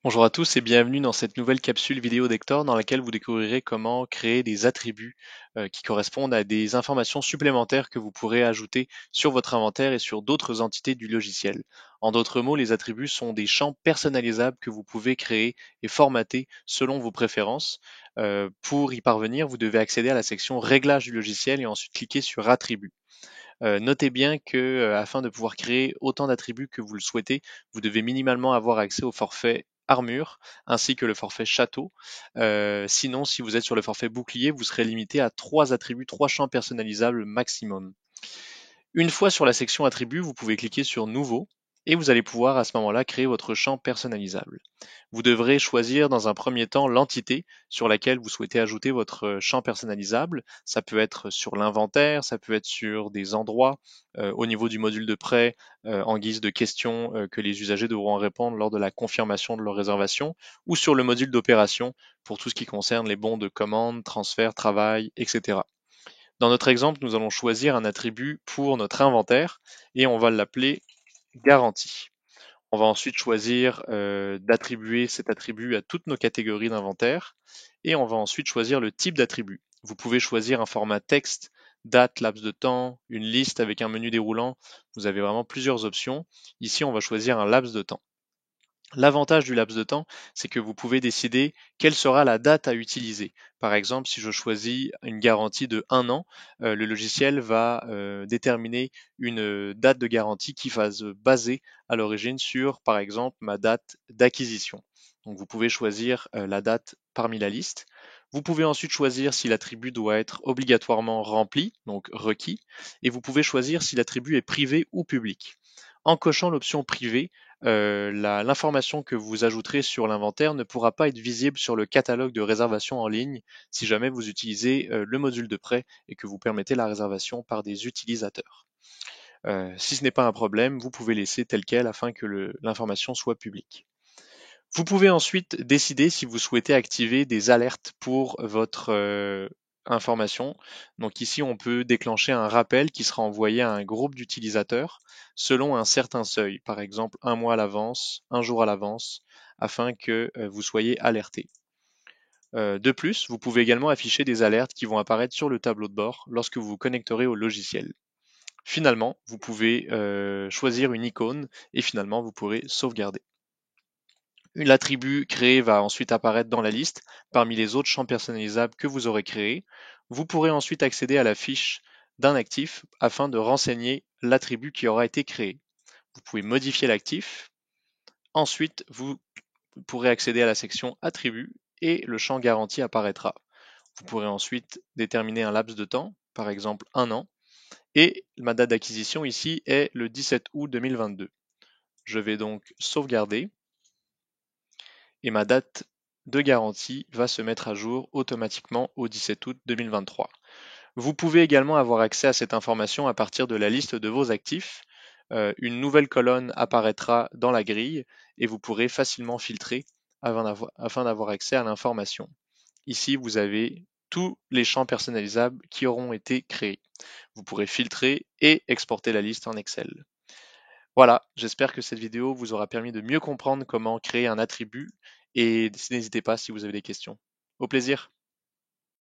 Bonjour à tous et bienvenue dans cette nouvelle capsule vidéo d'Hector dans laquelle vous découvrirez comment créer des attributs qui correspondent à des informations supplémentaires que vous pourrez ajouter sur votre inventaire et sur d'autres entités du logiciel. En d'autres mots, les attributs sont des champs personnalisables que vous pouvez créer et formater selon vos préférences. Pour y parvenir, vous devez accéder à la section Réglages du logiciel et ensuite cliquer sur Attributs. Notez bien que afin de pouvoir créer autant d'attributs que vous le souhaitez, vous devez minimalement avoir accès au forfait armure ainsi que le forfait château. Sinon, si vous êtes sur le forfait bouclier, vous serez limité à 3 attributs, 3 champs personnalisables maximum. Une fois sur la section attributs, vous pouvez cliquer sur Nouveau et vous allez pouvoir à ce moment-là créer votre champ personnalisable. Vous devrez choisir dans un premier temps l'entité sur laquelle vous souhaitez ajouter votre champ personnalisable. Ça peut être sur l'inventaire, ça peut être sur des endroits, au niveau du module de prêt, en guise de questions que les usagers devront répondre lors de la confirmation de leur réservation, ou sur le module d'opération pour tout ce qui concerne les bons de commande, transfert, travail, etc. Dans notre exemple, nous allons choisir un attribut pour notre inventaire et on va l'appeler garantie. On va ensuite choisir d'attribuer cet attribut à toutes nos catégories d'inventaire et on va ensuite choisir le type d'attribut. Vous pouvez choisir un format texte, date, laps de temps, une liste avec un menu déroulant. Vous avez vraiment plusieurs options. Ici, on va choisir un laps de temps. L'avantage du laps de temps, c'est que vous pouvez décider quelle sera la date à utiliser. Par exemple, si je choisis une garantie de 1 an, le logiciel va déterminer une date de garantie qui va se baser à l'origine sur, par exemple, ma date d'acquisition. Donc vous pouvez choisir la date parmi la liste. Vous pouvez ensuite choisir si l'attribut doit être obligatoirement rempli, donc requis, et vous pouvez choisir si l'attribut est privé ou public. En cochant l'option privée, l'information que vous ajouterez sur l'inventaire ne pourra pas être visible sur le catalogue de réservation en ligne si jamais vous utilisez le module de prêt et que vous permettez la réservation par des utilisateurs. Si ce n'est pas un problème, vous pouvez laisser tel quel afin que l'information soit publique. Vous pouvez ensuite décider si vous souhaitez activer des alertes pour votre information. Donc ici, on peut déclencher un rappel qui sera envoyé à un groupe d'utilisateurs selon un certain seuil, par exemple 1 mois à l'avance, 1 jour à l'avance, afin que vous soyez alerté. De plus, vous pouvez également afficher des alertes qui vont apparaître sur le tableau de bord lorsque vous vous connecterez au logiciel. Finalement, vous pouvez choisir une icône et finalement, vous pourrez sauvegarder. L'attribut créé va ensuite apparaître dans la liste parmi les autres champs personnalisables que vous aurez créés. Vous pourrez ensuite accéder à la fiche d'un actif afin de renseigner l'attribut qui aura été créé. Vous pouvez modifier l'actif. Ensuite, vous pourrez accéder à la section attributs et le champ garantie apparaîtra. Vous pourrez ensuite déterminer un laps de temps, par exemple 1 an, et ma date d'acquisition ici est le 17 août 2022. Je vais donc sauvegarder et ma date de garantie va se mettre à jour automatiquement au 17 août 2023. Vous pouvez également avoir accès à cette information à partir de la liste de vos actifs. Une nouvelle colonne apparaîtra dans la grille et vous pourrez facilement filtrer afin d'avoir accès à l'information. Ici, vous avez tous les champs personnalisables qui auront été créés. Vous pourrez filtrer et exporter la liste en Excel. Voilà, j'espère que cette vidéo vous aura permis de mieux comprendre comment créer un attribut et n'hésitez pas si vous avez des questions. Au plaisir!